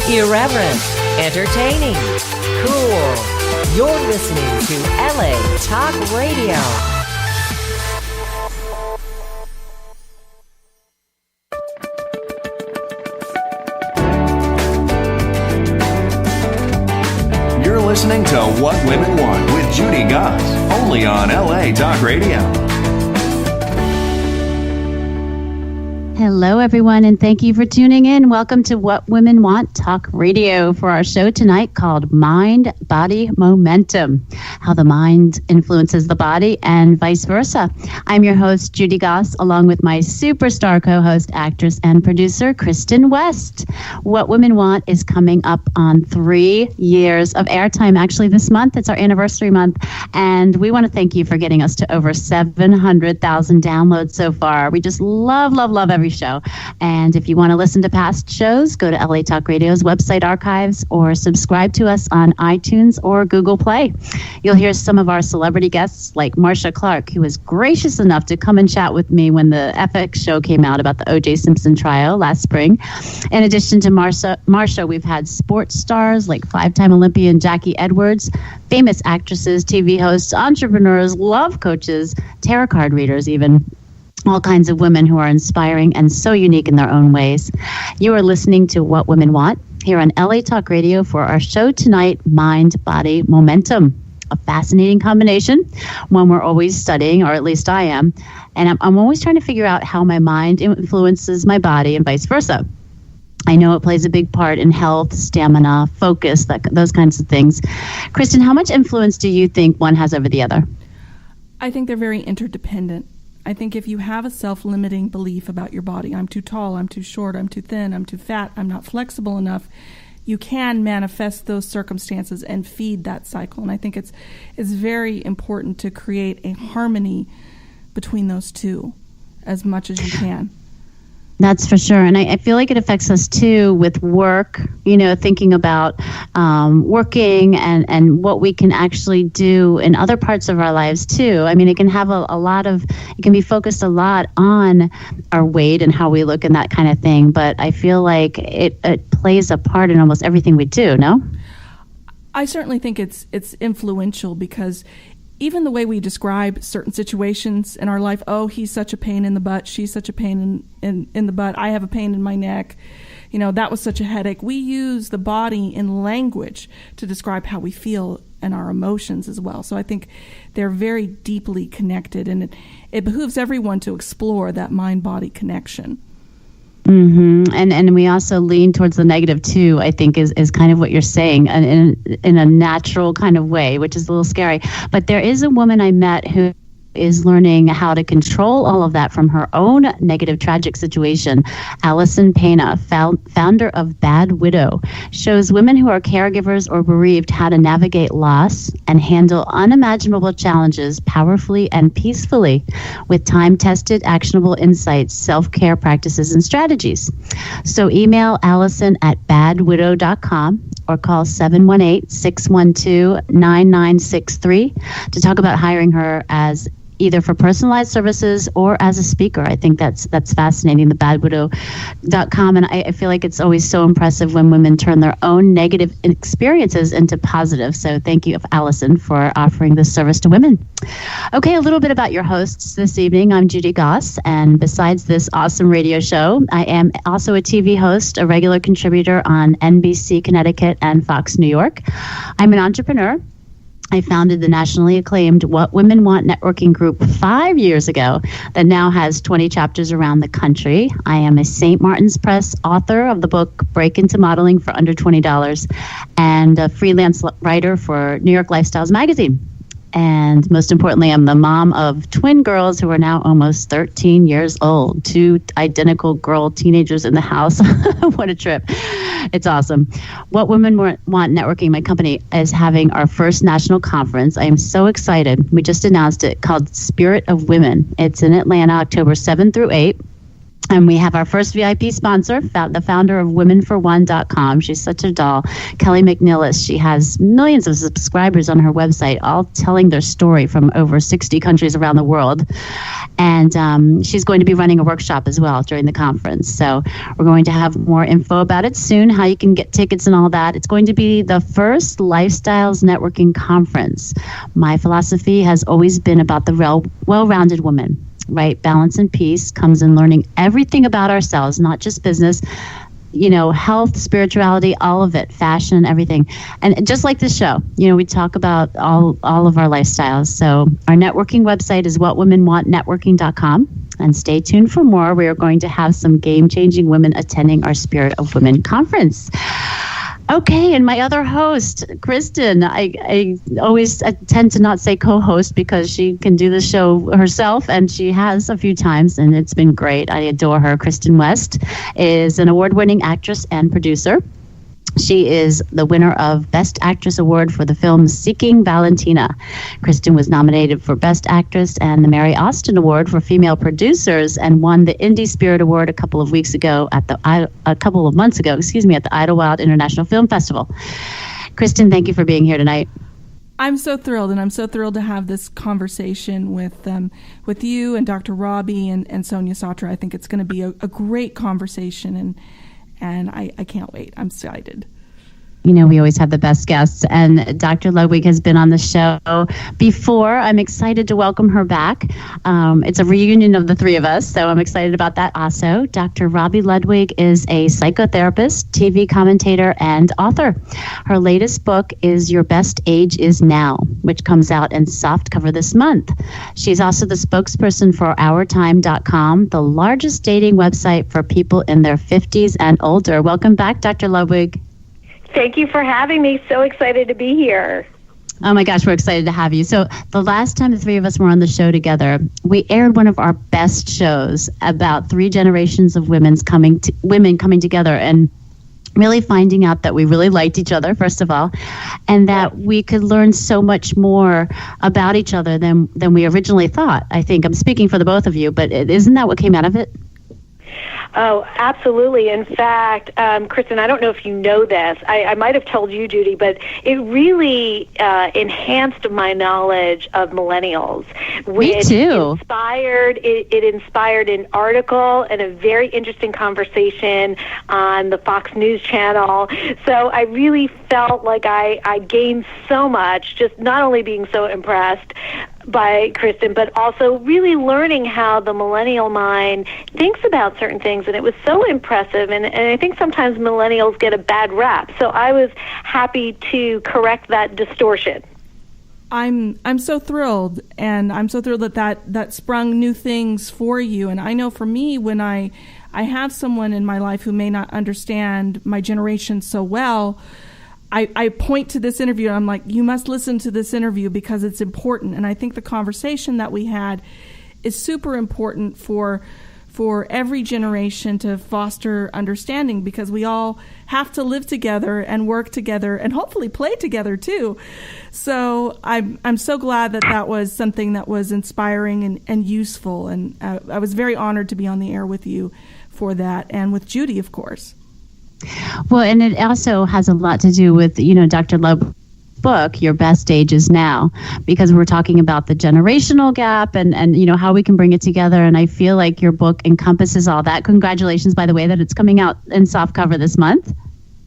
Irreverent, entertaining, cool. You're listening to LA Talk Radio. You're listening to What Women Want with Judy Goss, only on LA Talk Radio. Hello, everyone, and thank you for tuning in. Welcome to What Women Want Talk Radio for our show tonight called Mind, Body, Momentum, how the mind influences the body and vice versa. I'm your host, Judy Goss, along with my superstar co-host, actress, and producer, Kristin West. What Women Want is coming up on 3 years of airtime. Actually, this month, it's our anniversary month, and we want to thank you for getting us to over 700,000 downloads so far. We just love every show. And if you want to listen to past shows, go to LA Talk Radio's website archives or subscribe to us on iTunes or Google Play. You'll hear some of our celebrity guests like Marcia Clark, who was gracious enough to come and chat with me when the FX show came out about the O.J. Simpson trial last spring. In addition to Marcia, we've had sports stars like five-time Olympian Jackie Edwards, famous actresses, TV hosts, entrepreneurs, love coaches, tarot card readers even. All kinds of women who are inspiring and so unique in their own ways. You are listening to What Women Want here on LA Talk Radio for our show tonight, Mind, Body, Momentum. A fascinating combination, one we're always studying, or at least I am. And I'm always trying to figure out how my mind influences my body and vice versa. I know it plays a big part in health, stamina, focus, those kinds of things. Kristin, how much influence do you think one has over the other? I think they're very interdependent. I think if you have a self-limiting belief about your body, I'm too tall, I'm too short, I'm too thin, I'm too fat, I'm not flexible enough, you can manifest those circumstances and feed that cycle. And I think it's very important to create a harmony between those two as much as you can. That's for sure. And I feel like it affects us too with work, thinking about working and what we can actually do in other parts of our lives too. I mean, it can have it can be focused a lot on our weight and how we look and that kind of thing. But I feel like it plays a part in almost everything we do, no? I certainly think it's influential because even the way we describe certain situations in our life, oh, he's such a pain in the butt, she's such a pain in the butt, I have a pain in my neck, that was such a headache. We use the body in language to describe how we feel and our emotions as well. So I think they're very deeply connected, and it behooves everyone to explore that mind-body connection. Mm-hmm. And we also lean towards the negative too, I think is kind of what you're saying, and in a natural kind of way, which is a little scary. But there is a woman I met who is learning how to control all of that from her own negative, tragic situation. Allison Pena, founder of Bad Widow, shows women who are caregivers or bereaved how to navigate loss and handle unimaginable challenges powerfully and peacefully with time-tested, actionable insights, self-care practices, and strategies. So email Allison at badwidow.com or call 718-612-9963 to talk about hiring her as either for personalized services or as a speaker. I think that's fascinating, the badwidow.com. And I feel like it's always so impressive when women turn their own negative experiences into positive. So thank you, Allison, for offering this service to women. Okay, a little bit about your hosts this evening. I'm Judy Goss, and besides this awesome radio show, I am also a TV host, a regular contributor on NBC Connecticut and Fox New York. I'm an entrepreneur. I founded the nationally acclaimed What Women Want networking group 5 years ago that now has 20 chapters around the country. I am a St. Martin's Press author of the book Break Into Modeling for Under $20 and a freelance writer for New York Lifestyles magazine. And most importantly, I'm the mom of twin girls who are now almost 13 years old. 2 identical girl teenagers in the house. What a trip. It's awesome. What Women Want Networking, my company, is having our first national conference. I am so excited. We just announced it, called Spirit of Women. It's in Atlanta, October 7 through 8. And we have our first VIP sponsor, the founder of womenforone.com. She's such a doll, Kelly McNillis. She has millions of subscribers on her website, all telling their story from over 60 countries around the world. And she's going to be running a workshop as well during the conference. So we're going to have more info about it soon, how you can get tickets and all that. It's going to be the first Lifestyles Networking Conference. My philosophy has always been about the well-rounded woman, right? Balance and peace comes in learning everything about ourselves, not just business, health, spirituality, all of it, fashion, everything. And just like this show, we talk about all of our lifestyles. So our networking website is whatwomenwantnetworking.com. And stay tuned for more. We are going to have some game-changing women attending our Spirit of Women conference. Okay, and my other host, Kristin, I always tend to not say co-host because she can do the show herself, and she has a few times, and it's been great. I adore her. Kristin West is an award-winning actress and producer. She is the winner of Best Actress Award for the film Seeking Valentina. Kristin was nominated for Best Actress and the Mary Austin Award for Female Producers and won the Indie Spirit Award a couple of months ago at the Idlewild International Film Festival. Kristin, thank you for being here tonight. I'm so thrilled, and I'm so thrilled to have this conversation with you and Dr. Robi and Sonia Satra. I think it's going to be a great conversation, and I can't wait. I'm excited. We always have the best guests, and Dr. Ludwig has been on the show before. I'm excited to welcome her back. It's a reunion of the three of us, so I'm excited about that also. Dr. Robi Ludwig is a psychotherapist, TV commentator, and author. Her latest book is Your Best Age Is Now, which comes out in softcover this month. She's also the spokesperson for OurTime.com, the largest dating website for people in their 50s and older. Welcome back, Dr. Ludwig. Thank you for having me. So excited to be here. Oh my gosh, we're excited to have you. So the last time the three of us were on the show together, we aired one of our best shows about 3 generations of women coming together and really finding out that we really liked each other, first of all, and that we could learn so much more about each other than we originally thought. I think I'm speaking for the both of you, but isn't that what came out of it? Oh, absolutely. In fact, Kristin, I don't know if you know this. I might have told you, Judy, but it really enhanced my knowledge of millennials. Me too. It inspired an article and a very interesting conversation on the Fox News channel. So I really felt like I gained so much, just not only being so impressed by Kristin, but also really learning how the millennial mind thinks about certain things, and it was so impressive, and I think sometimes millennials get a bad rap, so I was happy to correct that distortion. I'm so thrilled, and I'm so thrilled that sprung new things for you, and I know for me, when I have someone in my life who may not understand my generation so well, I point to this interview and I'm like, you must listen to this interview because it's important. And I think the conversation that we had is super important for every generation to foster understanding, because we all have to live together and work together and hopefully play together too. So I'm so glad that was something that was inspiring and useful. And I was very honored to be on the air with you for that, and with Judy, of course. Well, and it also has a lot to do with, Dr. Love's book, Your Best Age Is Now, because we're talking about the generational gap and how we can bring it together. And I feel like your book encompasses all that. Congratulations, by the way, that it's coming out in softcover this month.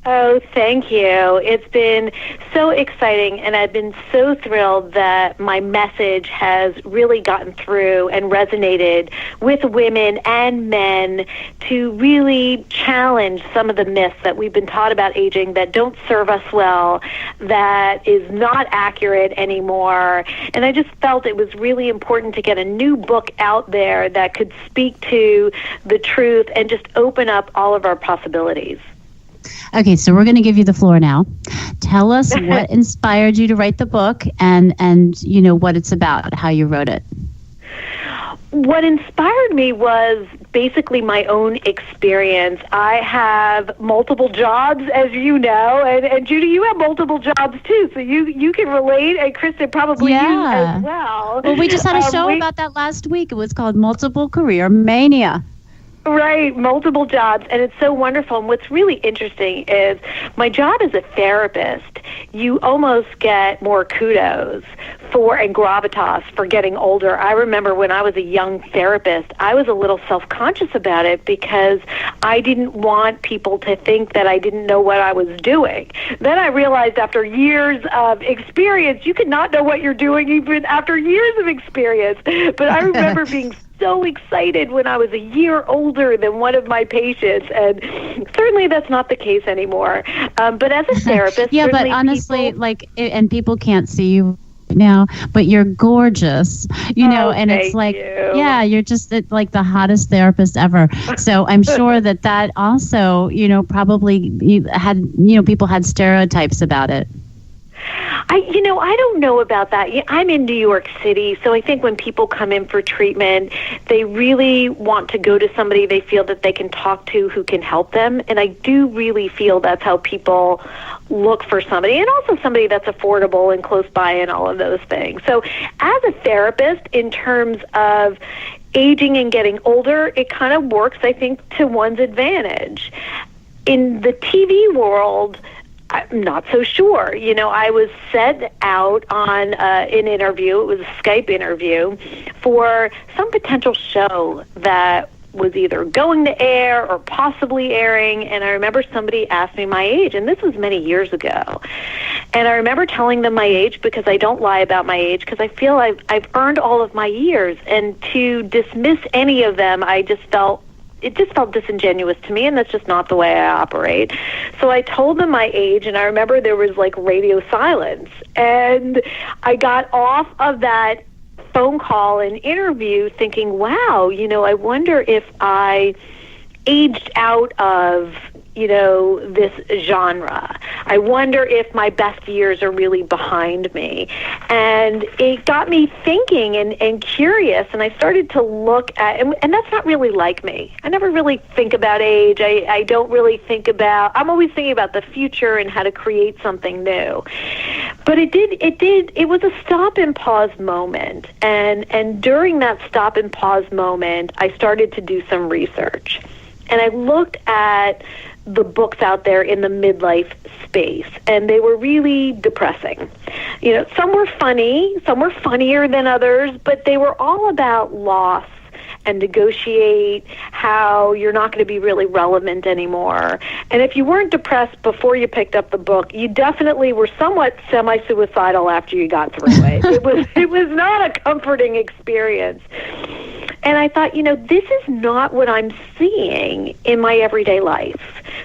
Oh, thank you. It's been so exciting, and I've been so thrilled that my message has really gotten through and resonated with women and men to really challenge some of the myths that we've been taught about aging that don't serve us well, that is not accurate anymore. And I just felt it was really important to get a new book out there that could speak to the truth and just open up all of our possibilities. Okay, so we're going to give you the floor now. Tell us what inspired you to write the book and what it's about, how you wrote it. What inspired me was basically my own experience. I have multiple jobs, as you know, and Judy, you have multiple jobs too, so you can relate, and Kristin probably you as well. Well, we just had a show about that last week. It was called Multiple Career Mania. Right, multiple jobs, and it's so wonderful. And what's really interesting is my job as a therapist, you almost get more kudos and gravitas for getting older. I remember when I was a young therapist, I was a little self-conscious about it because I didn't want people to think that I didn't know what I was doing. Then I realized after years of experience, you could not know what you're doing even after years of experience. But I remember being so excited when I was a year older than one of my patients, and certainly that's not the case anymore. But as a therapist, yeah, but honestly, and people can't see you now, but you're gorgeous, and it's like, yeah, you're just like the hottest therapist ever. So I'm sure that also, probably people had stereotypes about it. I don't know about that. I'm in New York City, so I think when people come in for treatment, they really want to go to somebody they feel that they can talk to who can help them. And I do really feel that's how people look for somebody, and also somebody that's affordable and close by and all of those things. So as a therapist, in terms of aging and getting older, it kind of works, I think, to one's advantage. In the TV world, I'm not so sure. I was set out on an interview. It was a Skype interview for some potential show that was either going to air or possibly airing. And I remember somebody asked me my age, and this was many years ago. And I remember telling them my age because I don't lie about my age because I feel I've earned all of my years. And to dismiss any of them, it just felt disingenuous to me, and that's just not the way I operate. So I told them my age, and I remember there was radio silence. And I got off of that phone call and interview thinking, wow, I wonder if I aged out of, this genre. I wonder if my best years are really behind me. And it got me thinking and curious, and I started to look at, and that's not really like me. I never really think about age. I don't really I'm always thinking about the future and how to create something new. But it was a stop and pause moment. And during that stop and pause moment, I started to do some research. And I looked at the books out there in the midlife space, and they were really depressing. Some were funny, some were funnier than others, but they were all about loss and negotiate how you're not going to be really relevant anymore. And if you weren't depressed before you picked up the book, you definitely were somewhat semi-suicidal after you got through it. It was not a comforting experience. And I thought, this is not what I'm seeing in my everyday life.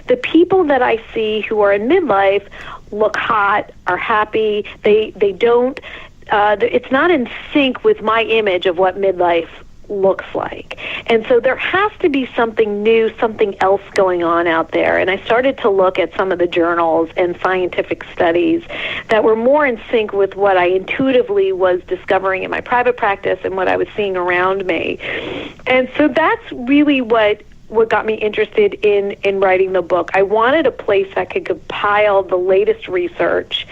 The people that I see who are in midlife look hot, are happy. They don't, it's not in sync with my image of what midlife looks like. And so there has to be something new, something else going on out there. And I started to look at some of the journals and scientific studies that were more in sync with what I intuitively was discovering in my private practice and what I was seeing around me. And so that's really what got me interested in writing the book. I wanted a place that could compile the latest research,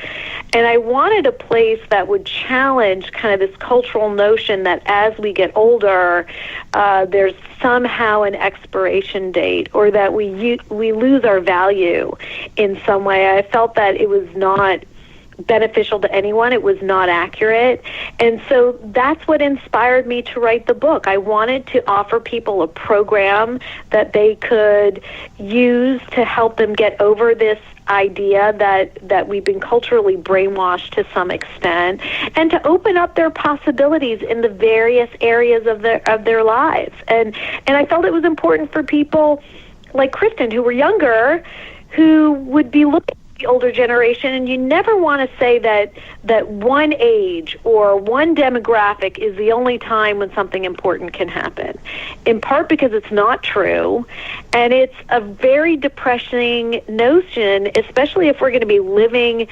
and I wanted a place that would challenge kind of this cultural notion that as we get older, there's somehow an expiration date, or that we lose our value in some way. I felt that it was not beneficial to anyone. It was not accurate. And so that's what inspired me to write the book. I wanted to offer people a program that they could use to help them get over this idea that we've been culturally brainwashed to some extent, and to open up their possibilities in the various areas of their lives. And I felt it was important for people like Kristin, who were younger, who would be looking the older generation, and you never want to say that one age or one demographic is the only time when something important can happen, in part because it's not true, and it's a very depressing notion, especially if we're going to be living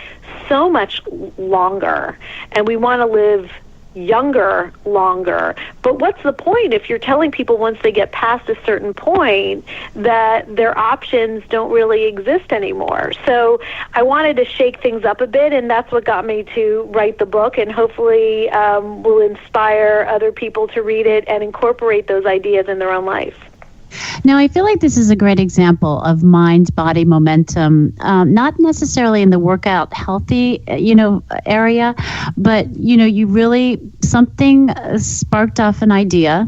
so much longer, and we want to live younger longer. But what's the point if you're telling people once they get past a certain point that their options don't really exist anymore? So I wanted to shake things up a bit, and that's what got me to write the book, and hopefully will inspire other people to read it and incorporate those ideas in their own life. Now, I feel like this is a great example of mind-body momentum, not necessarily in the workout healthy, area, but, you really, something sparked off an idea,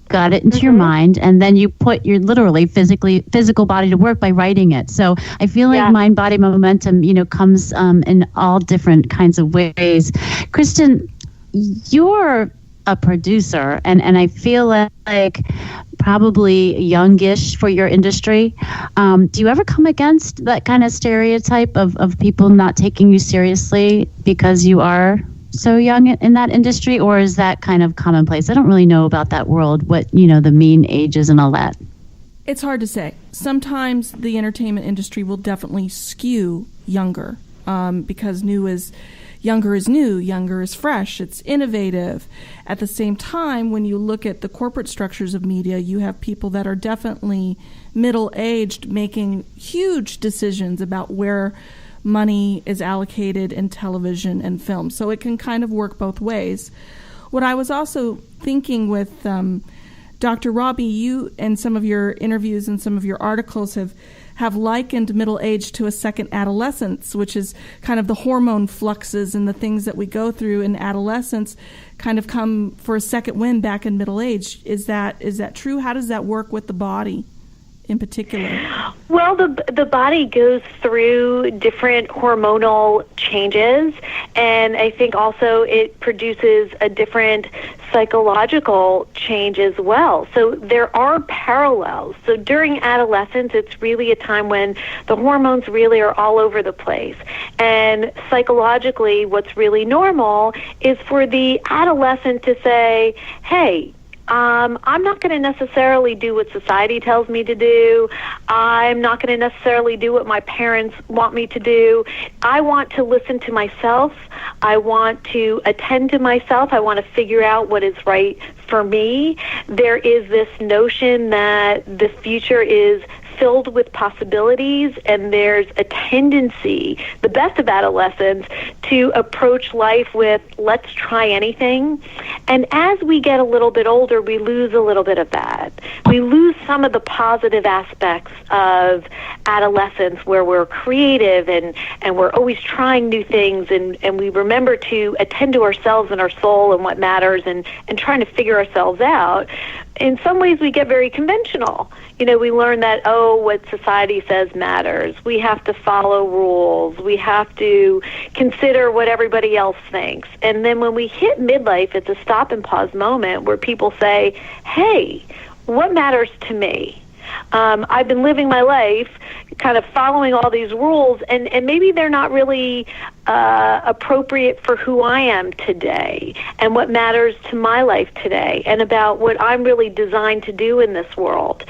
got it into your mind, and then you put your literally physical body to work by writing it. So I feel like mind-body momentum, comes in all different kinds of ways. Kristin, you're a producer, and I feel like probably youngish for your industry. Do you ever come against that kind of stereotype of people not taking you seriously because you are so young in that industry, or is that kind of commonplace? I don't really know about that world, what, the mean ages and all that. It's hard to say. Sometimes the entertainment industry will definitely skew younger, because younger is new, younger is fresh, it's innovative. At the same time, when you look at the corporate structures of media, you have people that are definitely middle-aged making huge decisions about where money is allocated in television and film. So it can kind of work both ways. What I was also thinking with Dr. Robi, you and some of your interviews and some of your articles have likened middle age to a second adolescence, which is kind of the hormone fluxes and the things that we go through in adolescence kind of come for a second wind back in middle age. Is that true? How does that work with the body in particular? Well, the body goes through different hormonal changes, and I think also it produces a different psychological change as well. So there are parallels. So during adolescence, it's really a time when the hormones really are all over the place. And psychologically, what's really normal is for the adolescent to say, hey, I'm not going to necessarily do what society tells me to do. I'm not going to necessarily do what my parents want me to do. I want to listen to myself. I want to attend to myself. I want to figure out what is right for me. There is this notion that the future is filled with possibilities, and there's a tendency, the best of adolescence, to approach life with let's try anything. And as we get a little bit older, we lose a little bit of that. We lose some of the positive aspects of adolescence where we're creative and we're always trying new things, and we remember to attend to ourselves and our soul and what matters and trying to figure ourselves out. In some ways, we get very conventional. We learn that, what society says matters. We have to follow rules. We have to consider what everybody else thinks. And then when we hit midlife, it's a stop and pause moment where people say, hey, what matters to me? I've been living my life kind of following all these rules, and maybe they're not really appropriate for who I am today and what matters to my life today and about what I'm really designed to do in this world.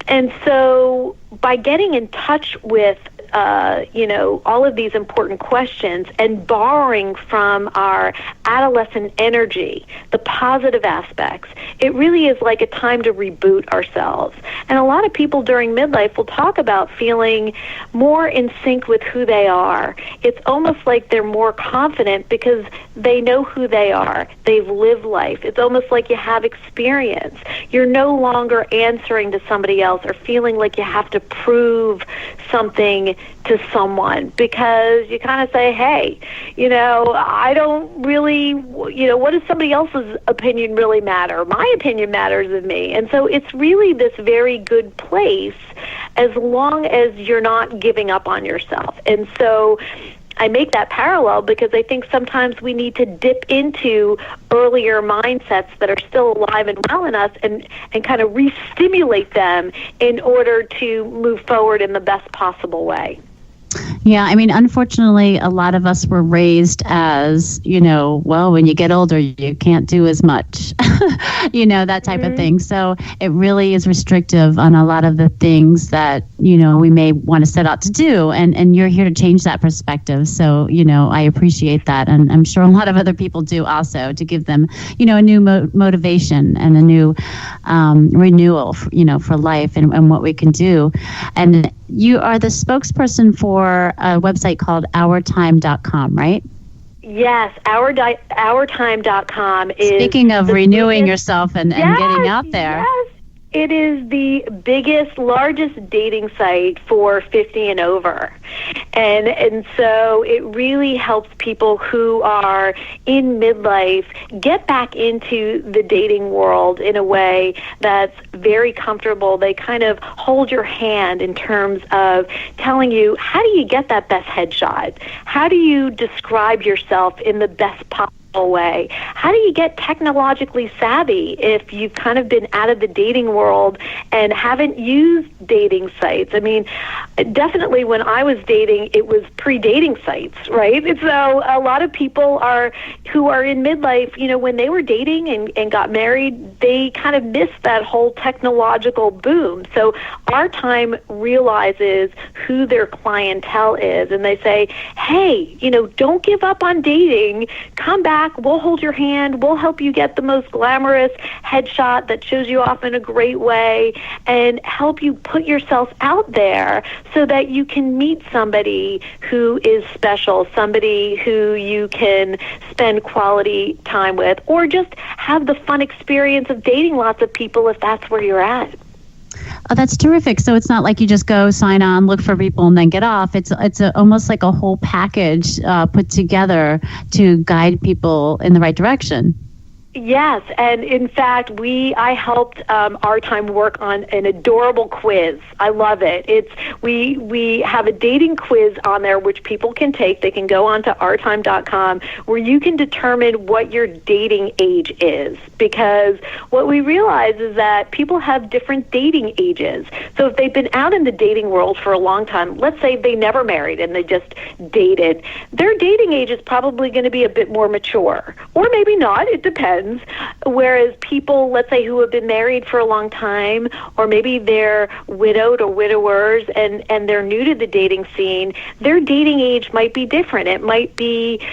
And so by getting in touch with all of these important questions and borrowing from our adolescent energy, the positive aspects, it really is like a time to reboot ourselves. And a lot of people during midlife will talk about feeling more in sync with who they are. It's almost like they're more confident because they know who they are. They've lived life. It's almost like you have experience. You're no longer answering to somebody else or feeling like you have to prove something to someone, because you kind of say, hey, I don't really, what does somebody else's opinion really matter? My opinion matters of me. And so it's really this very good place as long as you're not giving up on yourself. And so I make that parallel because I think sometimes we need to dip into earlier mindsets that are still alive and well in us and kind of re-stimulate them in order to move forward in the best possible way. Yeah, unfortunately, a lot of us were raised as, when you get older, you can't do as much, that type of thing. So it really is restrictive on a lot of the things that, we may want to set out to do. And you're here to change that perspective. So, I appreciate that. And I'm sure a lot of other people do also, to give them, a new motivation and a new renewal, for life and what we can do. And you are the spokesperson for a website called OurTime.com, right? Yes, OurTime.com is... Speaking of renewing yourself and getting out there. It is the biggest, largest dating site for 50 and over. And so it really helps people who are in midlife get back into the dating world in a way that's very comfortable. They kind of hold your hand in terms of telling you, how do you get that best headshot? How do you describe yourself in the best possible way? How do you get technologically savvy if you've kind of been out of the dating world and haven't used dating sites? I mean, definitely when I was dating, it was pre-dating sites, right? And so a lot of people who are in midlife, when they were dating and got married, they kind of missed that whole technological boom. So our time realizes who their clientele is, and they say, hey, don't give up on dating. Come back. We'll hold your hand. We'll help you get the most glamorous headshot that shows you off in a great way and help you put yourself out there so that you can meet somebody who is special, somebody who you can spend quality time with, or just have the fun experience of dating lots of people if that's where you're at. Oh, that's terrific. So it's not like you just go sign on, look for people, and then get off. It's almost like a whole package put together to guide people in the right direction. Yes, and in fact, I helped our time work on an adorable quiz. I love it. We have a dating quiz on there which people can take. They can go on to ourtime.com where you can determine what your dating age is, because what we realize is that people have different dating ages. So if they've been out in the dating world for a long time, let's say they never married and they just dated, their dating age is probably going to be a bit more mature, or maybe not. It depends. Whereas people, let's say, who have been married for a long time, or maybe they're widowed or widowers and they're new to the dating scene, their dating age might be different. It might be,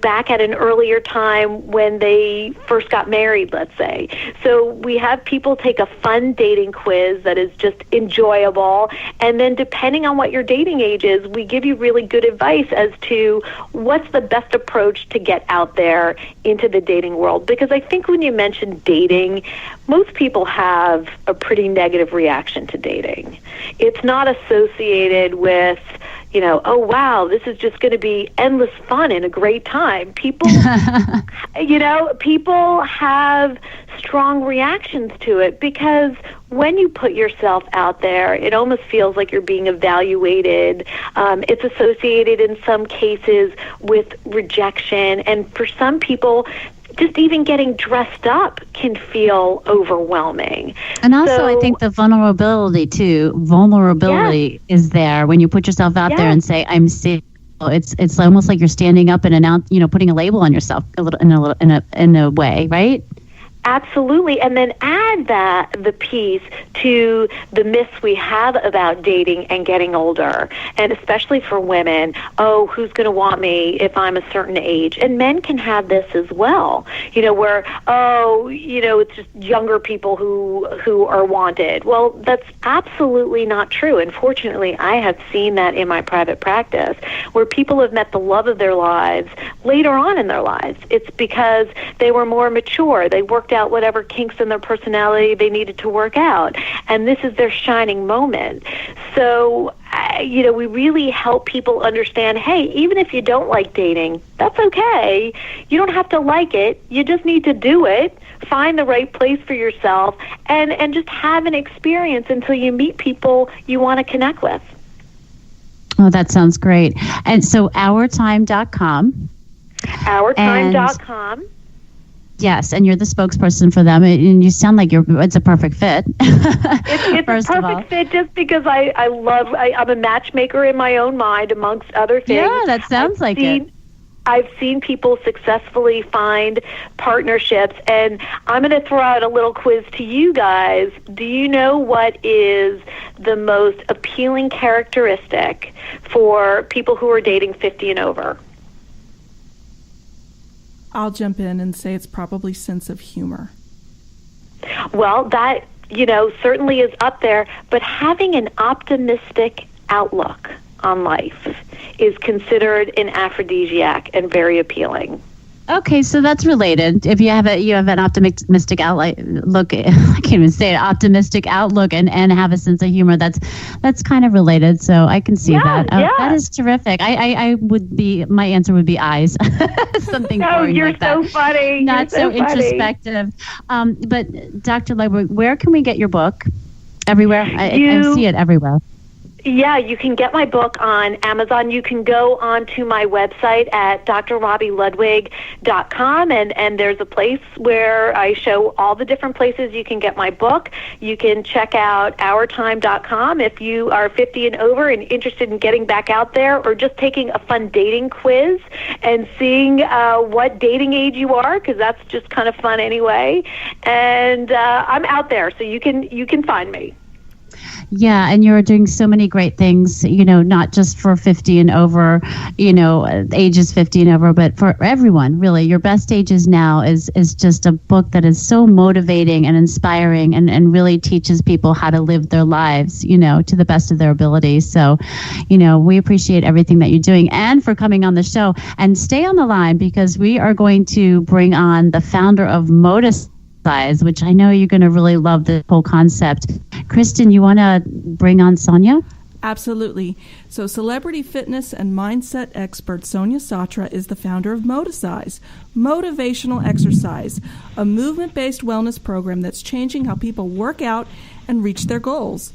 back at an earlier time when they first got married, let's say. So we have people take a fun dating quiz that is just enjoyable, and then depending on what your dating age is, we give you really good advice as to what's the best approach to get out there into the dating world. Because I think when you mention dating, most people have a pretty negative reaction to dating. It's not associated with, oh, wow, this is just going to be endless fun and a great time. People, people have strong reactions to it because when you put yourself out there, it almost feels like you're being evaluated. It's associated in some cases with rejection. And for some people, just even getting dressed up can feel overwhelming. And also, I think the vulnerability is there when you put yourself out there and say, I'm single. It's almost like you're standing up and putting a label on yourself in a way, right? Absolutely. And then add the piece to the myths we have about dating and getting older, and especially for women, oh, who's going to want me if I'm a certain age? And men can have this as well, where, it's just younger people who are wanted. Well, that's absolutely not true. Unfortunately, I have seen that in my private practice, where people have met the love of their lives later on in their lives. It's because they were more mature. They worked out whatever kinks in their personality they needed to work out, and this is their shining moment. So we really help people understand, hey, even if you don't like dating, that's okay. You don't have to like it. You just need to do it, find the right place for yourself, and just have an experience until you meet people you want to connect with. Oh, that sounds great. And so ourtime.com. Ourtime.com. Yes, and you're the spokesperson for them, and you sound like it's a perfect fit. It's a perfect fit just because I'm a matchmaker in my own mind, amongst other things. Yeah, that sounds like it. I've seen people successfully find partnerships, and I'm going to throw out a little quiz to you guys. Do you know what is the most appealing characteristic for people who are dating 50 and over? I'll jump in and say it's probably sense of humor. Well, that, certainly is up there, but having an optimistic outlook on life is considered an aphrodisiac and very appealing. Okay, so that's related. If you have an optimistic outlook, I can't even say it, optimistic outlook, and have a sense of humor. That's kind of related. So I can see that. That is terrific. My answer would be eyes. Something. Oh, boring you're like that. so funny. Not so introspective. But Dr. Ludwig, where can we get your book? Everywhere. I see it everywhere. Yeah, you can get my book on Amazon. You can go onto my website at drrobiludwig.com, and there's a place where I show all the different places you can get my book. You can check out ourtime.com if you are 50 and over and interested in getting back out there, or just taking a fun dating quiz and seeing what dating age you are, because that's just kind of fun anyway. And I'm out there, so you can find me. Yeah, and you're doing so many great things, not just for 50 and over, ages 50 and over, but for everyone, really. Your Best Ages Now is just a book that is so motivating and inspiring, and really teaches people how to live their lives, to the best of their ability. So, we appreciate everything that you're doing, and for coming on the show. And stay on the line, because we are going to bring on the founder of Moticise, which I know you're going to really love the whole concept. Kristin, you want to bring on Sonia? Absolutely. So celebrity fitness and mindset expert Sonia Satra is the founder of Moticise, Motivational Exercise, a movement-based wellness program that's changing how people work out and reach their goals.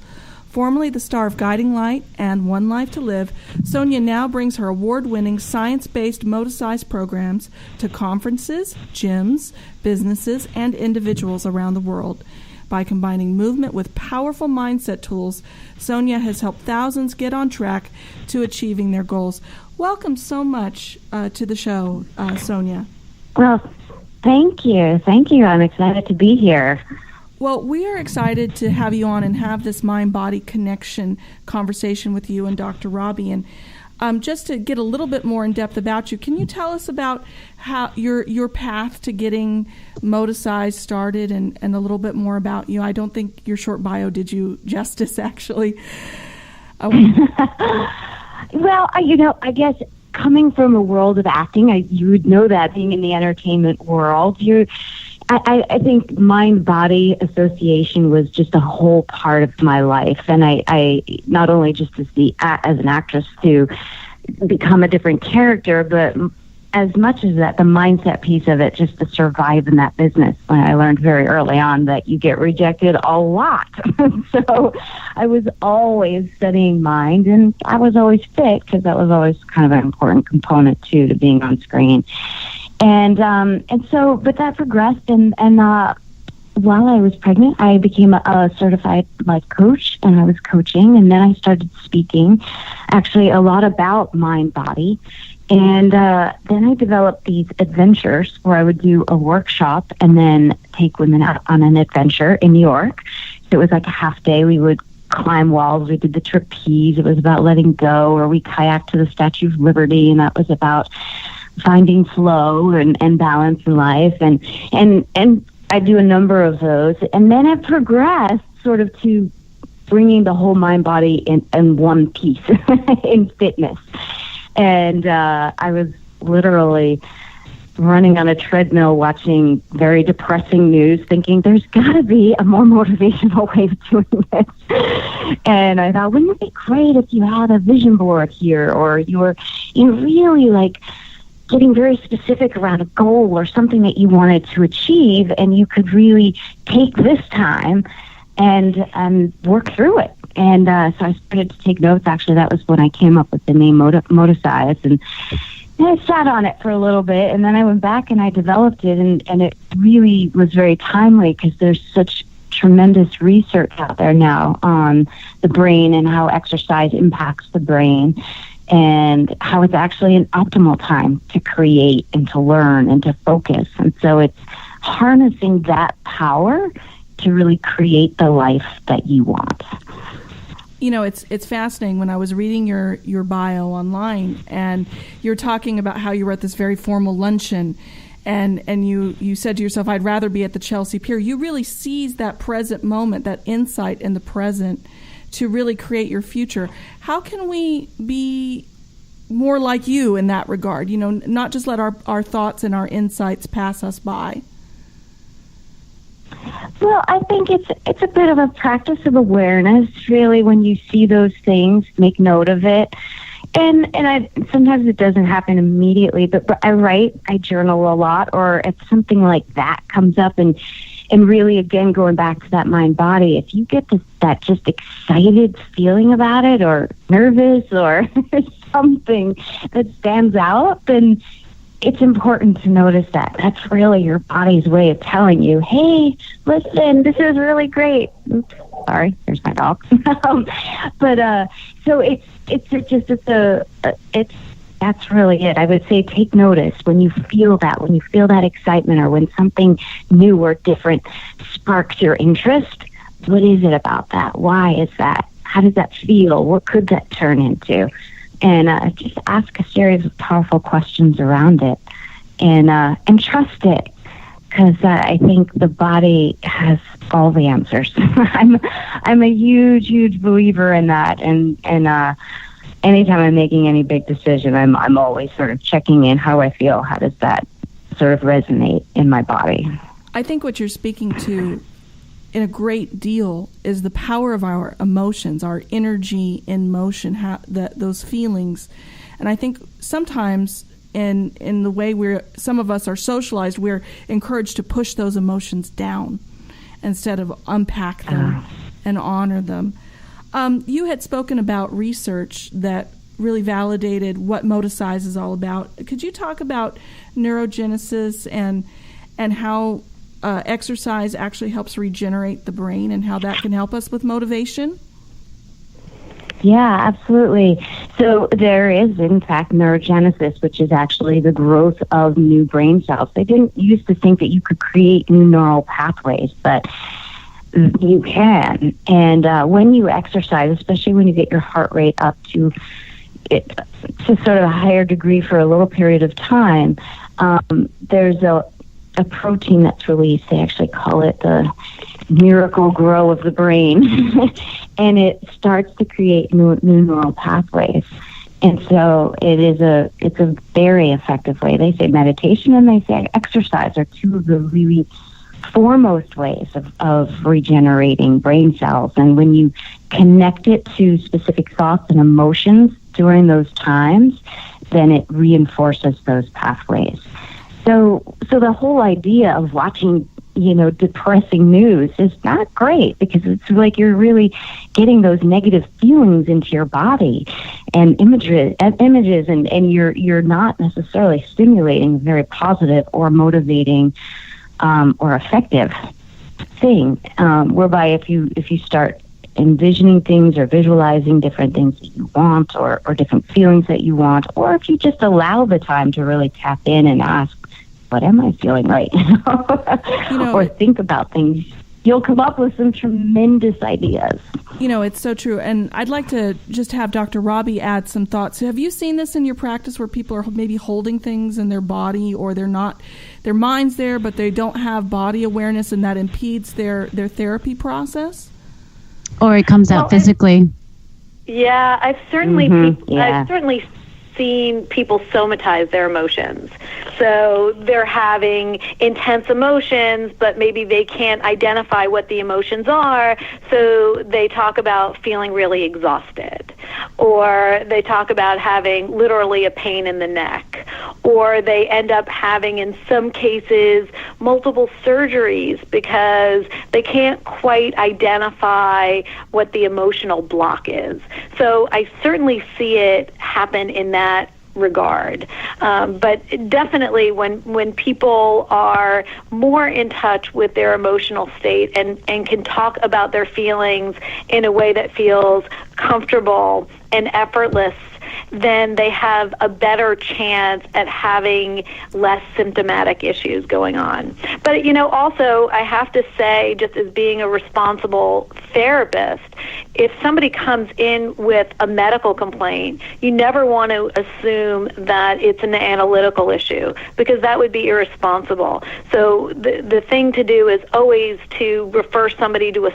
Formerly the star of Guiding Light and One Life to Live, Sonia now brings her award-winning science-based Moticise programs to conferences, gyms, businesses, and individuals around the world. By combining movement with powerful mindset tools, Sonia has helped thousands get on track to achieving their goals. Welcome so much to the show, Sonia. Well, thank you. I'm excited to be here. Well, we are excited to have you on and have this mind-body connection conversation with you and Dr. Robi. And just to get a little bit more in depth about you, can you tell us about how your path to getting Moticise started, and a little bit more about you? I don't think your short bio did you justice, actually. Well, I guess coming from a world of acting, you would know that, being in the entertainment world, I think mind-body association was just a whole part of my life. And I not only just as an actress to become a different character, but as much as that, the mindset piece of it, just to survive in that business. When I learned very early on that you get rejected a lot. So I was always studying mind, and I was always fit, because that was always kind of an important component too to being on screen. And so, but that progressed, and while I was pregnant, I became a certified life coach, and I was coaching, and then I started speaking, actually a lot about mind body, and then I developed these adventures where I would do a workshop and then take women out on an adventure in New York. So it was like a half day. We would climb walls. We did the trapeze. It was about letting go, or we kayaked to the Statue of Liberty, and that was about finding flow and balance in life, and I do a number of those, and then it progressed sort of to bringing the whole mind body in one piece in fitness. And I was literally running on a treadmill watching very depressing news, thinking there's got to be a more motivational way of doing this. And I thought, wouldn't it be great if you had a vision board here, or you were really like getting very specific around a goal or something that you wanted to achieve, and you could really take this time and work through it. And so I started to take notes. Actually, that was when I came up with the name Moticise, and I sat on it for a little bit, and then I went back and I developed it, and it really was very timely, because there's such tremendous research out there now on the brain and how exercise impacts the brain, and how it's actually an optimal time to create and to learn and to focus. And so it's harnessing that power to really create the life that you want. It's fascinating. When I was reading your bio online, and you're talking about how you were at this very formal luncheon, and you said to yourself, I'd rather be at the Chelsea Pier. You really seized that present moment, that insight in the present, to really create your future. How can we be more like you in that regard, not just let our thoughts and our insights pass us by? Well, I think it's a bit of a practice of awareness, really. When you see those things, make note of it. And I sometimes it doesn't happen immediately, but I write, I journal a lot, or if something like that comes up, and really, again, going back to that mind-body, if you get that just excited feeling about it, or nervous, or something that stands out, then it's important to notice that. That's really your body's way of telling you, hey, listen, this is really great. Oops, sorry, there's my dog. So that's really it. I would say take notice when you feel that excitement, or when something new or different sparks your interest. What is it about that? Why is that? How does that feel? What could that turn into? And just ask a series of powerful questions around it, and trust it, because I think the body has all the answers. I'm a huge believer in that, and anytime I'm making any big decision, I'm always sort of checking in how I feel. How does that sort of resonate in my body? I think what you're speaking to in a great deal is the power of our emotions, our energy in motion, those feelings. And I think sometimes in the way some of us are socialized, we're encouraged to push those emotions down instead of unpack them and honor them. You had spoken about research that really validated what Moticise is all about. Could you talk about neurogenesis and how exercise actually helps regenerate the brain, and how that can help us with motivation? Yeah, absolutely. So there is, in fact, neurogenesis, which is actually the growth of new brain cells. They didn't used to think that you could create new neural pathways, but you can. And when you exercise, especially when you get your heart rate up to sort of a higher degree for a little period of time, there's a protein that's released. They actually call it the miracle grow of the brain. And it starts to create new neural pathways. And so it's a very effective way. They say meditation and they say exercise are two of the really foremost ways of regenerating brain cells. And when you connect it to specific thoughts and emotions during those times, then it reinforces those pathways. So the whole idea of watching, depressing news is not great, because it's like you're really getting those negative feelings into your body and images, and you're not necessarily stimulating a very positive or motivating or effective thing. Whereby if you start envisioning things or visualizing different things that you want, or different feelings that you want, or if you just allow the time to really tap in and ask, what am I feeling right now? Or think about things, you'll come up with some tremendous ideas. It's so true. And I'd like to just have Dr. Robi add some thoughts. Have you seen this in your practice, where people are maybe holding things in their body, or their mind's there, but they don't have body awareness, and that impedes their therapy process? Or it comes out physically. I've certainly seen people somatize their emotions. So they're having intense emotions, but maybe they can't identify what the emotions are, so they talk about feeling really exhausted, or they talk about having literally a pain in the neck, or they end up having, in some cases, multiple surgeries because they can't quite identify what the emotional block is. So I certainly see it happen in that regard. But definitely when people are more in touch with their emotional state and can talk about their feelings in a way that feels comfortable and effortless, then they have a better chance at having less symptomatic issues going on. But, also, I have to say, just as being a responsible therapist, if somebody comes in with a medical complaint, you never want to assume that it's an analytical issue, because that would be irresponsible. So the thing to do is always to refer somebody to a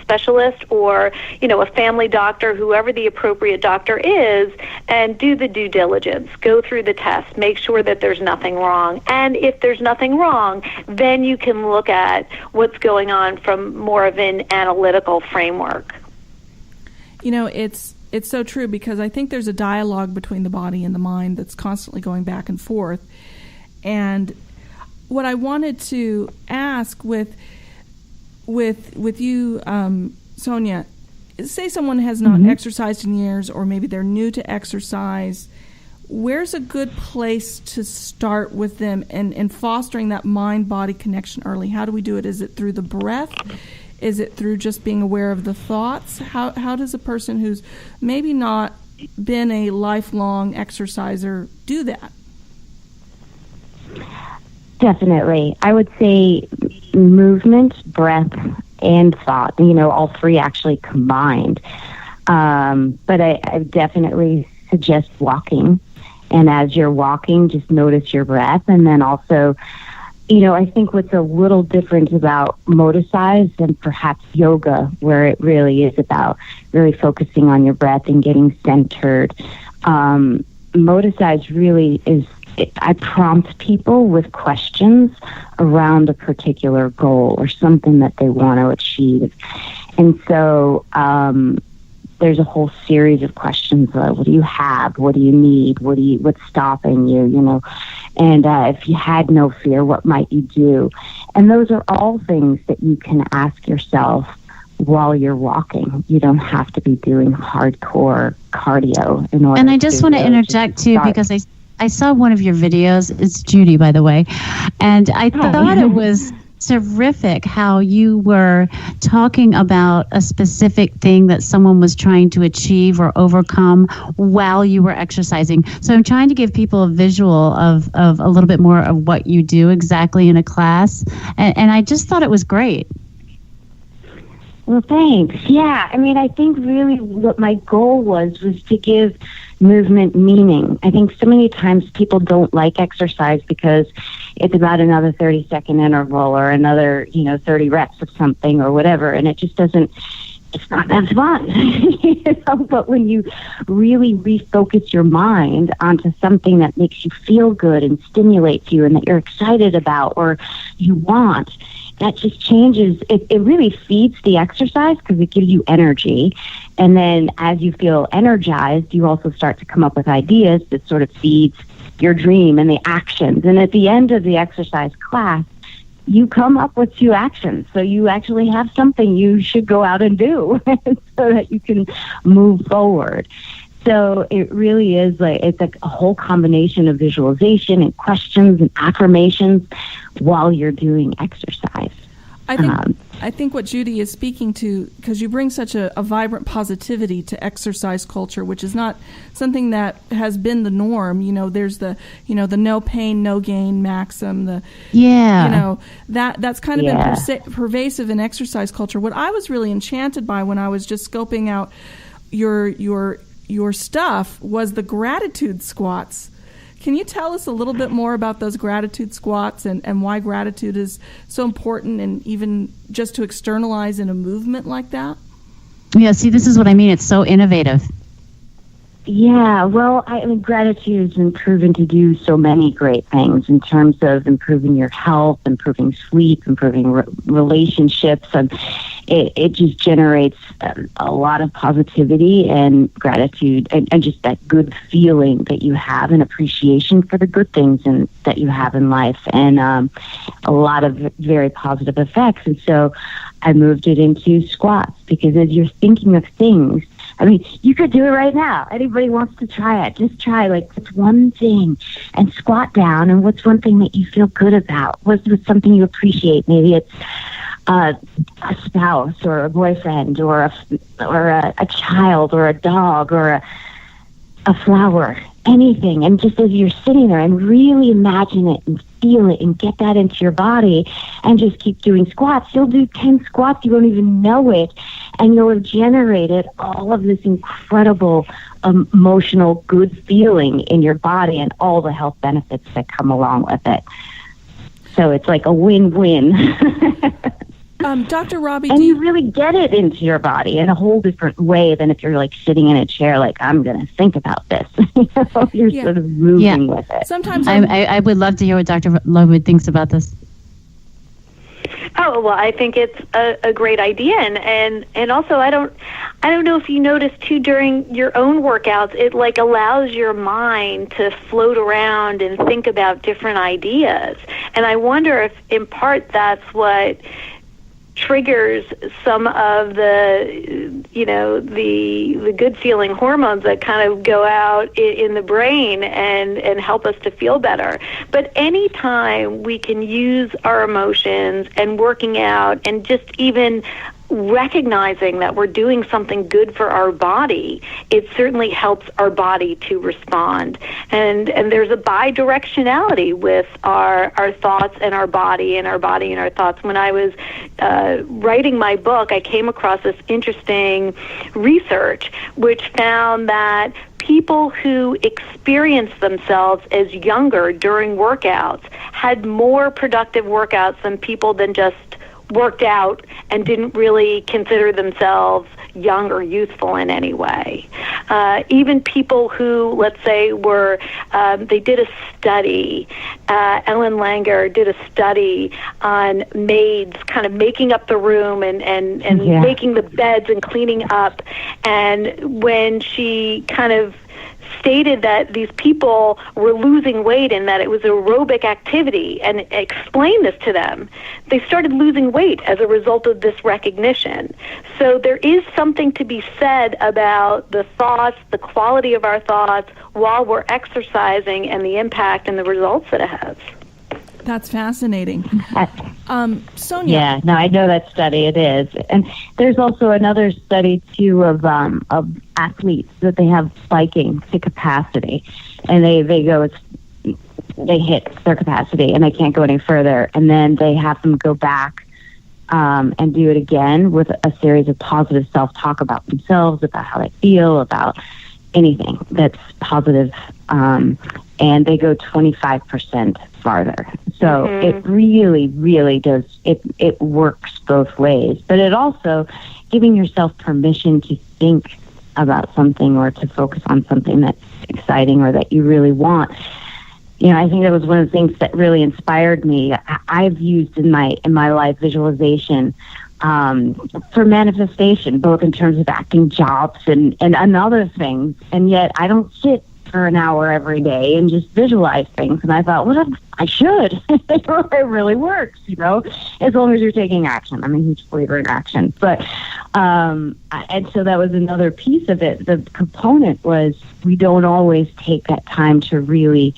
specialist or, a family doctor, whoever the appropriate doctor is, and do the due diligence. Go through the test. Make sure that there's nothing wrong. And if there's nothing wrong, then you can look at what's going on from more of an analytical framework. It's so true, because I think there's a dialogue between the body and the mind that's constantly going back and forth. And what I wanted to ask with you, Sonia, say someone has not exercised in years, or maybe they're new to exercise. Where's a good place to start with them in fostering that mind-body connection early? How do we do it? Is it through the breath? Is it through just being aware of the thoughts? How does a person who's maybe not been a lifelong exerciser do that? Definitely. I would say movement, breath, and thought, all three actually combined. But I definitely suggest walking. And as you're walking, just notice your breath. And then also, I think what's a little different about Moticise than perhaps yoga, where it really is about really focusing on your breath and getting centered. Moticise really is, I prompt people with questions around a particular goal or something that they want to achieve. And so there's a whole series of questions. What do you have? What do you need? What's stopping you? And if you had no fear, what might you do? And those are all things that you can ask yourself while you're walking. You don't have to be doing hardcore cardio in order. And I just want to interject too, because I saw one of your videos. It's Judy, by the way, and I thought it was terrific how you were talking about a specific thing that someone was trying to achieve or overcome while you were exercising. So I'm trying to give people a visual of a little bit more of what you do exactly in a class. And I just thought it was great. Well, thanks. Yeah, I think really what my goal was to give movement meaning. I think so many times people don't like exercise because it's about another 30-second interval or another, 30 reps of something or whatever, and it just doesn't, it's not that fun. But when you really refocus your mind onto something that makes you feel good and stimulates you and that you're excited about or you want, that just changes. It really feeds the exercise because it gives you energy. And then as you feel energized, you also start to come up with ideas that sort of feeds your dream and the actions. And at the end of the exercise class, you come up with 2 actions. So you actually have something you should go out and do so that you can move forward. So it really is it's like a whole combination of visualization and questions and affirmations while you're doing exercise. I think what Judy is speaking to, because you bring such a vibrant positivity to exercise culture, which is not something that has been the norm. There's the no pain, no gain maxim. That's kind of been pervasive in exercise culture. What I was really enchanted by when I was just scoping out your stuff was the gratitude squats. Can you tell us a little bit more about those gratitude squats and why gratitude is so important, and even just to externalize in a movement like that? Yeah, see, this is what I mean. It's so innovative. Yeah, well, gratitude has been proven to do so many great things in terms of improving your health, improving sleep, improving relationships. And it just generates a lot of positivity and gratitude and just that good feeling that you have and appreciation for the good things that you have in life, and a lot of very positive effects. And so I moved it into squats because as you're thinking of things, you could do it right now. Anybody wants to try it, just try what's one thing and squat down, and what's one thing that you feel good about? What's something you appreciate? Maybe it's a spouse or a boyfriend or a child or a dog or a flower, anything. And just as you're sitting there and really imagine it and feel it and get that into your body and just keep doing squats, you'll do 10 squats, you won't even know it. and you'll have generated all of this incredible emotional good feeling in your body and all the health benefits that come along with it. So it's like a win-win. Dr. Robi, and you really get it into your body in a whole different way than if you're like sitting in a chair like, I'm going to think about this. You're sort of moving with it. Sometimes I would love to hear what Dr. Ludwig thinks about this. Oh, well, I think it's a great idea, and also I don't know if you noticed too during your own workouts, it like allows your mind to float around and think about different ideas, and I wonder if in part that's what triggers some of the good feeling hormones that kind of go out in the brain and help us to feel better. But anytime we can use our emotions and working out and just even recognizing that we're doing something good for our body, it certainly helps our body to respond. And there's a bidirectionality with our thoughts and our body and our body and our thoughts. When I was writing my book, I came across this interesting research which found that people who experienced themselves as younger during workouts had more productive workouts than people that just worked out and didn't really consider themselves young or youthful in any way. Even people who, let's say, they did a study, Ellen Langer did a study on maids kind of making up the room and making the beds and cleaning up. And when she kind of stated that these people were losing weight and that it was aerobic activity and explained this to them, they started losing weight as a result of this recognition. So there is something to be said about the thoughts, the quality of our thoughts while we're exercising and the impact and the results that it has. That's fascinating. Sonia. Yeah, no, I know that study. It is. And there's also another study, too, of athletes that they have spiking to capacity. And they hit their capacity and they can't go any further. And then they have them go back and do it again with a series of positive self-talk about themselves, about how they feel, about anything that's positive. And they go 25% farther. So it really, really does, it works both ways. But it also giving yourself permission to think about something or to focus on something that's exciting or that you really want. You know, I think that was one of the things that really inspired me. I've used in my life visualization for manifestation, both in terms of acting jobs and other things. And yet I don't sit for an hour every day and just visualize things. And I thought, well, I should. It really works, you know, as long as you're taking action. I'm a huge believer in action. But, and so that was another piece of it. The component was we don't always take that time to really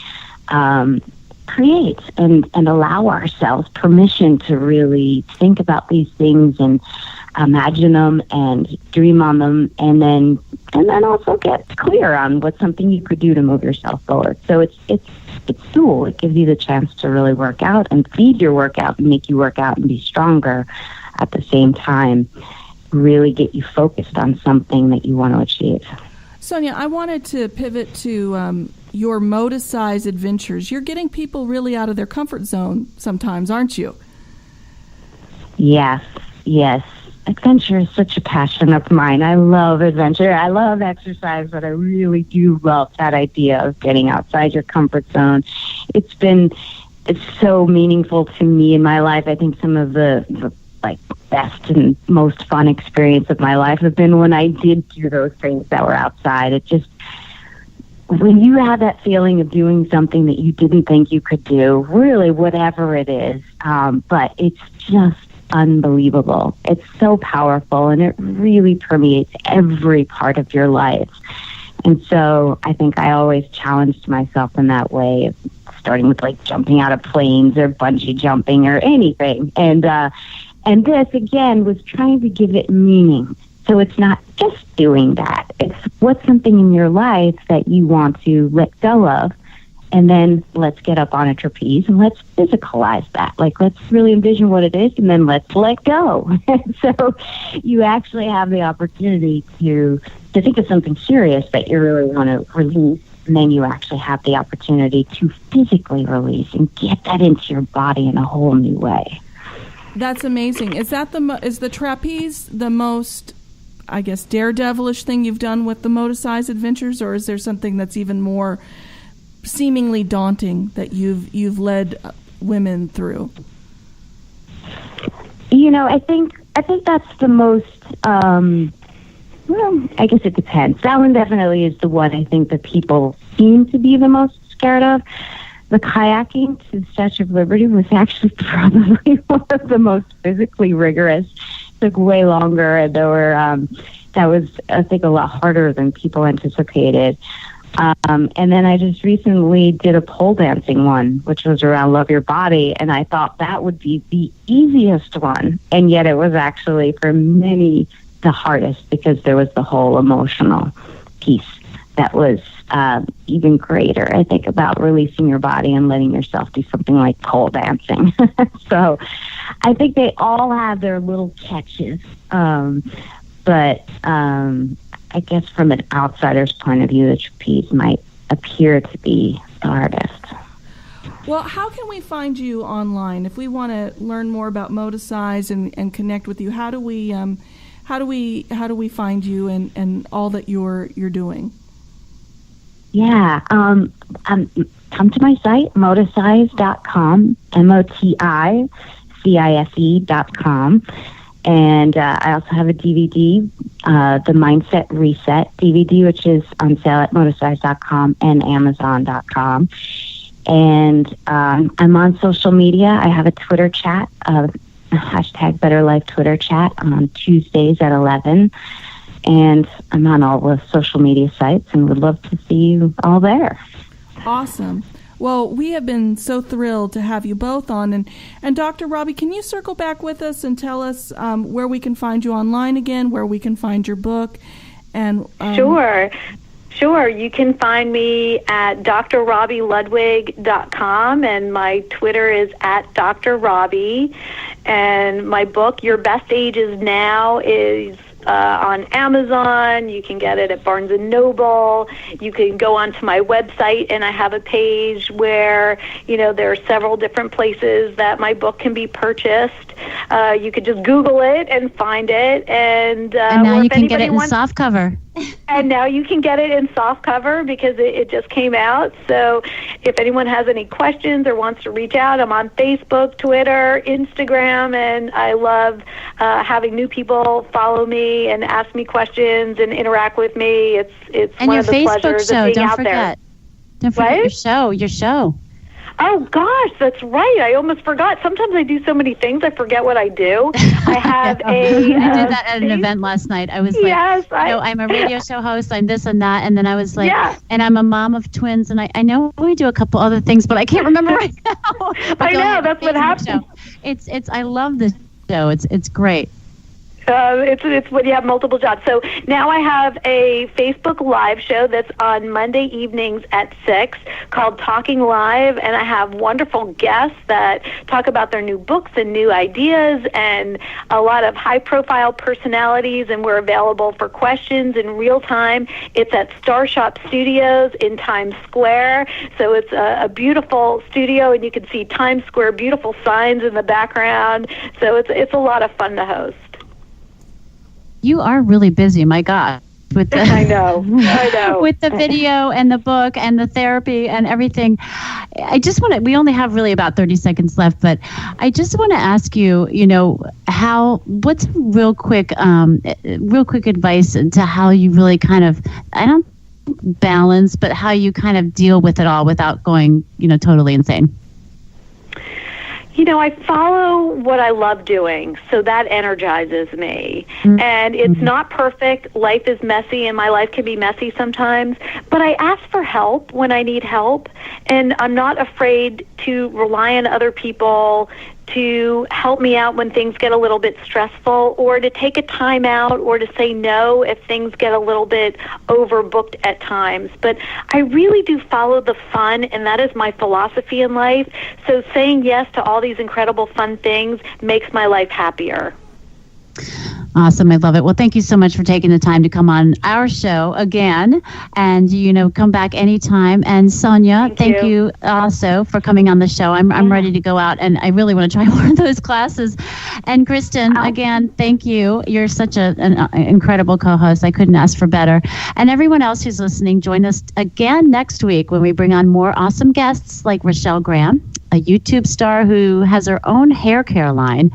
create and allow ourselves permission to really think about these things and imagine them and dream on them, and then also get clear on what's something you could do to move yourself forward. So it's cool. It gives you the chance to really work out and feed your workout and make you work out and be stronger at the same time. Really get you focused on something that you want to achieve. Sonia, I wanted to pivot to your Moticise adventures. You're getting people really out of their comfort zone sometimes, aren't you? Yes. Adventure is such a passion of mine. I love adventure. I love exercise, but I really do love that idea of getting outside your comfort zone. It's so meaningful to me in my life. I think some of the best and most fun experience of my life have been when I did do those things that were outside. It just, when you have that feeling of doing something that you didn't think you could do, really whatever it is, but it's just unbelievable. It's so powerful and it really permeates every part of your life. And so I think I always challenged myself in that way, starting with like jumping out of planes or bungee jumping or anything. And this again was trying to give it meaning. So it's not just doing that. It's what's something in your life that you want to let go of And then let's get up on a trapeze and let's physicalize that. Like, let's really envision what it is, and then let's let go. So you actually have the opportunity to think of something serious that you really want to release, and then you actually have the opportunity to physically release and get that into your body in a whole new way. That's amazing. Is that is the trapeze the most, I guess, daredevilish thing you've done with the Moticise adventures, or is there something that's even more seemingly daunting that you've led women through? I think that's the most. Well, I guess it depends. That one definitely is the one I think that people seem to be the most scared of. The kayaking to the Statue of Liberty was actually probably one of the most physically rigorous. It took way longer, and that was, I think, a lot harder than people anticipated. And then I just recently did a pole dancing one, which was around Love Your Body, and I thought that would be the easiest one, and yet it was actually, for many, the hardest, because there was the whole emotional piece that was even greater, I think, about releasing your body and letting yourself do something like pole dancing. So I think they all have their little catches, but I guess from an outsider's point of view, the trapeze might appear to be the hardest. Well, how can we find you online if we want to learn more about Moticise and connect with you? How do we find you and all that you're doing? Yeah, come to my site, moticise.com, MOTICISE.com. And I also have a DVD, the Mindset Reset DVD, which is on sale at moticise.com and amazon.com. And I'm on social media. I have a Twitter chat, hashtag Better Life Twitter chat on Tuesdays at 11. And I'm on all the social media sites and would love to see you all there. Awesome. Well, we have been so thrilled to have you both on. And Dr. Robi, can you circle back with us and tell us where we can find you online again, where we can find your book? And Sure. You can find me at drrobiludwig.com, and my Twitter is at Dr. Robi. And my book, Your Best Age Is Now, is on Amazon. You can get it at Barnes & Noble. You can go onto my website, and I have a page where, there are several different places that my book can be purchased. You could just Google it and find it. And now you can get it in softcover. And now you can get it in softcover because it just came out. So if anyone has any questions or wants to reach out, I'm on Facebook, Twitter, Instagram, and I love having new people follow me and ask me questions and interact with me. It's and one your of the Facebook pleasures show, of being don't out forget. there. Don't forget What? your show. Oh, gosh, that's right. I almost forgot. Sometimes I do so many things, I forget what I do. I have I did that at an event last night. I was like, yes, I'm a radio show host, I'm this and that, and then I was like, Yeah. and I'm a mom of twins, and I know we do a couple other things, but I can't remember right now. I know, that's what happens. It's I love this show. It's great. It's when you have multiple jobs. So now I have a Facebook Live show that's on Monday evenings at 6 called Talking Live, and I have wonderful guests that talk about their new books and new ideas and a lot of high-profile personalities, and we're available for questions in real time. It's at Starshop Studios in Times Square, so it's a beautiful studio, and you can see Times Square, beautiful signs in the background, so it's a lot of fun to host. You are really busy, my God. With the, I know. With the video and the book and the therapy and everything. I just want to, we only have really about 30 seconds left, but I just want to ask you, what's real quick advice into how you really kind of, I don't balance, but how you kind of deal with it all without going, totally insane. I follow what I love doing, so that energizes me. Mm-hmm. And it's not perfect. Life is messy, and my life can be messy sometimes. But I ask for help when I need help, and I'm not afraid to rely on other people to help me out when things get a little bit stressful, or to take a time out, or to say no if things get a little bit overbooked at times. But I really do follow the fun, and that is my philosophy in life. So saying yes to all these incredible fun things makes my life happier. Awesome. I love it. Well, thank you so much for taking the time to come on our show again, and, come back anytime. And Sonia, thank you also for coming on the show. I'm ready to go out, and I really want to try one of those classes. And Kristin, again, thank you. You're such an incredible co-host. I couldn't ask for better. And everyone else who's listening, join us again next week when we bring on more awesome guests like Rochelle Graham, a YouTube star who has her own hair care line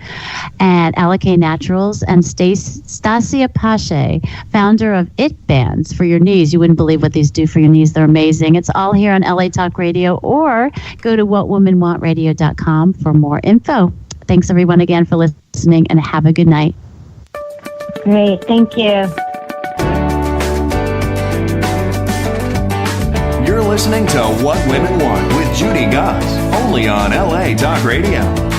at Alakay Naturals, and Stasia Pache, founder of It Bands for your knees. You wouldn't believe what these do for your knees. They're amazing. It's all here on LA Talk Radio, or go to whatwomenwantradio.com for more info. Thanks everyone again for listening, and have a good night. Great. Thank you. You're listening to What Women Want with Judy Goss, only on LA Talk Radio.